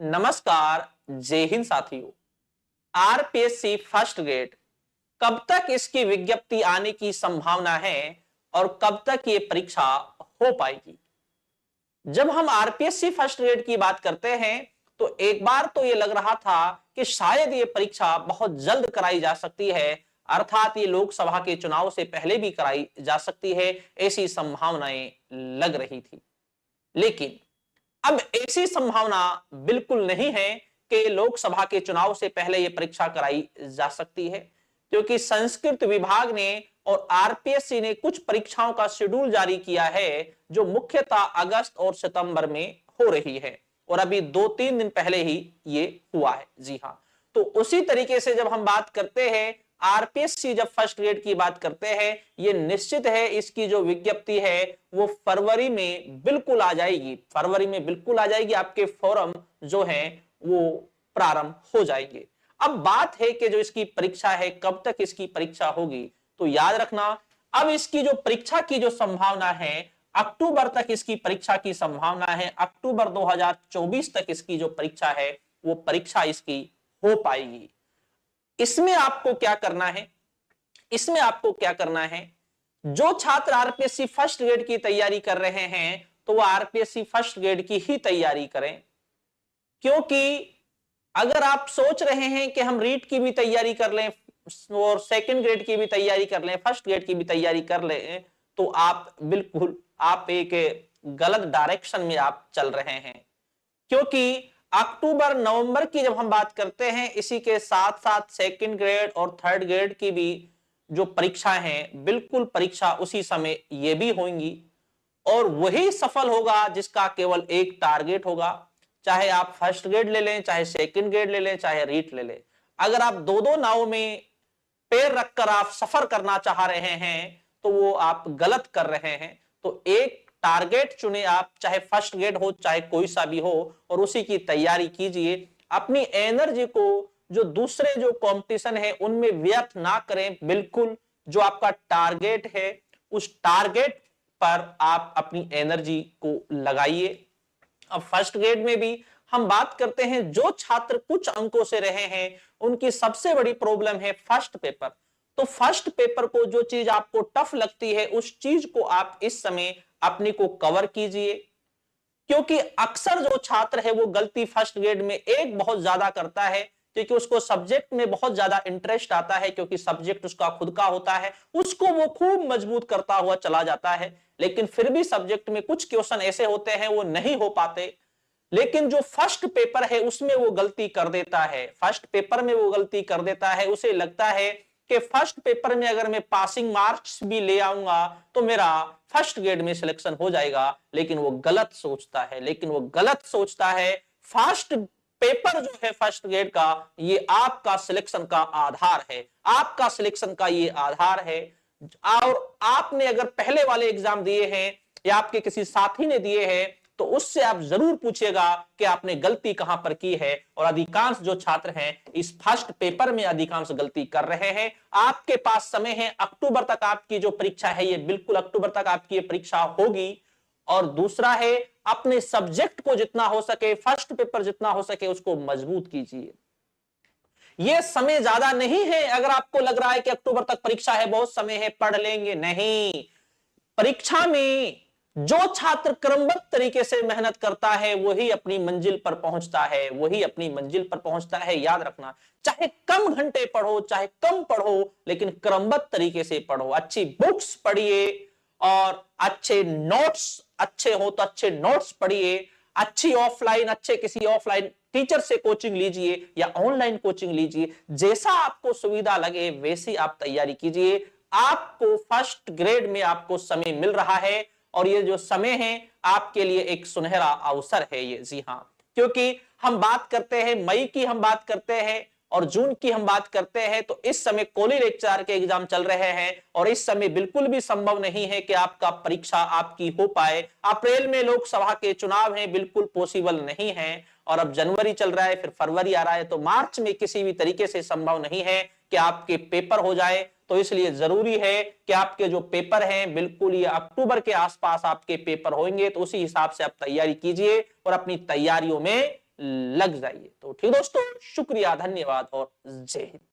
नमस्कार। जय हिंद साथियों। आरपीएससी फर्स्ट ग्रेड कब तक इसकी विज्ञप्ति आने की संभावना है और कब तक ये परीक्षा हो पाएगी? जब हम आरपीएससी फर्स्ट ग्रेड की बात करते हैं तो एक बार तो ये लग रहा था कि शायद ये परीक्षा बहुत जल्द कराई जा सकती है, अर्थात ये लोकसभा के चुनाव से पहले भी कराई जा सकती है, ऐसी संभावनाएं लग रही थी। लेकिन अब ऐसी संभावना बिल्कुल नहीं है कि लोकसभा के चुनाव से पहले यह परीक्षा कराई जा सकती है, क्योंकि संस्कृत विभाग ने और आरपीएससी ने कुछ परीक्षाओं का शेड्यूल जारी किया है जो मुख्यतः अगस्त और सितंबर में हो रही है, और अभी 2-3 दिन पहले ही ये हुआ है। जी हाँ, तो उसी तरीके से जब हम बात करते हैं आरपीएससी, जब फर्स्ट ग्रेड की बात करते हैं, ये निश्चित है इसकी जो विज्ञप्ति है वो फरवरी में बिल्कुल आ जाएगी। फरवरी में बिल्कुल आ जाएगी, आपके फॉर्म जो है वो प्रारंभ हो जाएंगे। अब बात है कि जो इसकी परीक्षा है कब तक इसकी परीक्षा होगी, तो याद रखना अब इसकी जो परीक्षा की जो संभावना है अक्टूबर तक इसकी परीक्षा की संभावना है। अक्टूबर 2024 तक इसकी जो परीक्षा है वो परीक्षा इसकी हो पाएगी। इसमें आपको क्या करना है? इसमें आपको क्या करना है, जो छात्र आरपीएससी फर्स्ट ग्रेड की तैयारी कर रहे हैं तो वो आरपीएससी फर्स्ट ग्रेड की ही तैयारी करें, क्योंकि अगर आप सोच रहे हैं कि हम रीट की भी तैयारी कर लें और सेकंड ग्रेड की भी तैयारी कर लें, फर्स्ट ग्रेड की भी तैयारी कर लें, तो आप एक गलत डायरेक्शन में आप चल रहे हैं। क्योंकि अक्टूबर नवंबर की जब हम बात करते हैं, इसी के साथ साथ सेकंड ग्रेड और थर्ड ग्रेड की भी जो परीक्षा है, बिल्कुल परीक्षा उसी समय ये भी होंगी, और वही सफल होगा जिसका केवल एक टारगेट होगा। चाहे आप फर्स्ट ग्रेड ले लें, चाहे सेकंड ग्रेड ले लें, चाहे रीट ले लें, अगर आप दो दो नाव में पैर रखकर आप सफर करना चाह रहे हैं तो वो आप गलत कर रहे हैं। तो एक टारगेट चुने आप, चाहे फर्स्ट ग्रेड हो चाहे कोई सा भी हो, और उसी की तैयारी कीजिए। अपनी एनर्जी को जो दूसरे जो कंपटीशन है उनमें व्यर्थ ना करें। बिल्कुल जो आपका टारगेट है उस टारगेट पर आप अपनी एनर्जी को लगाइए। अब फर्स्ट ग्रेड में भी हम बात करते हैं, जो छात्र कुछ अंकों से रहे हैं उनकी सबसे बड़ी प्रॉब्लम है फर्स्ट पेपर। तो फर्स्ट पेपर को जो चीज आपको टफ लगती है उस चीज को आप इस समय अपने को कवर कीजिए, क्योंकि अक्सर जो छात्र है वो गलती फर्स्ट ग्रेड में एक बहुत ज्यादा करता है, क्योंकि उसको सब्जेक्ट में बहुत ज्यादा इंटरेस्ट आता है, क्योंकि सब्जेक्ट उसका खुद का होता है, उसको वो खूब मजबूत करता हुआ चला जाता है। लेकिन फिर भी सब्जेक्ट में कुछ क्वेश्चन ऐसे होते हैं वो नहीं हो पाते। लेकिन जो फर्स्ट पेपर है उसमें वो गलती कर देता है, फर्स्ट पेपर में वो गलती कर देता है। उसे लगता है कि फर्स्ट पेपर में अगर मैं पासिंग मार्क्स भी ले आऊंगा तो मेरा फर्स्ट ग्रेड में सिलेक्शन हो जाएगा, लेकिन वो गलत सोचता है। फर्स्ट पेपर जो है फर्स्ट ग्रेड का, ये आपका सिलेक्शन का आधार है, आपका सिलेक्शन का ये आधार है। और आपने अगर पहले वाले एग्जाम दिए हैं या आपके किसी साथी ने दिए हैं तो उससे आप जरूर पूछिएगा कि आपने गलती कहां पर की है। और अधिकांश जो छात्र हैं इस फर्स्ट पेपर में अधिकांश गलती कर रहे हैं। आपके पास समय है, अक्टूबर तक आपकी जो परीक्षा है ये बिल्कुल अक्टूबर तक आपकी ये परीक्षा होगी। और दूसरा है, अपने सब्जेक्ट को जितना हो सके, फर्स्ट पेपर जितना हो सके उसको मजबूत कीजिए। ये समय ज्यादा नहीं है। अगर आपको लग रहा है कि अक्टूबर तक परीक्षा है, बहुत समय है, पढ़ लेंगे, नहीं। परीक्षा में जो छात्र क्रमबद्ध तरीके से मेहनत करता है वही अपनी मंजिल पर पहुंचता है, वही अपनी मंजिल पर पहुंचता है। याद रखना, चाहे कम घंटे पढ़ो, चाहे कम पढ़ो, लेकिन क्रमबद्ध तरीके से पढ़ो, अच्छी बुक्स पढ़िए और अच्छे नोट्स, अच्छे हो तो अच्छे नोट्स पढ़िए। अच्छी ऑफलाइन, अच्छे किसी ऑफलाइन टीचर से कोचिंग लीजिए या ऑनलाइन कोचिंग लीजिए, जैसा आपको सुविधा लगे वैसी आप तैयारी कीजिए। आपको फर्स्ट ग्रेड में आपको समय मिल रहा है और ये जो समय है आपके लिए एक सुनहरा अवसर है ये। जी हाँ, क्योंकि हम बात करते हैं मई की, हम बात करते हैं और जून की हम बात करते हैं, तो इस समय कॉलेज लेक्चर के एग्जाम चल रहे हैं और इस समय बिल्कुल भी संभव नहीं है कि आपका परीक्षा आपकी हो पाए। अप्रैल में लोकसभा के चुनाव हैं, बिल्कुल पॉसिबल नहीं है। और अब जनवरी चल रहा है, फिर फरवरी आ रहा है, तो मार्च में किसी भी तरीके से संभव नहीं है कि आपके पेपर हो जाए। तो इसलिए जरूरी है कि आपके जो पेपर हैं बिल्कुल ये अक्टूबर के आसपास आपके पेपर होंगे, तो उसी हिसाब से आप तैयारी कीजिए और अपनी तैयारियों में लग जाइए। तो ठीक दोस्तों, शुक्रिया, धन्यवाद और जय हिंद।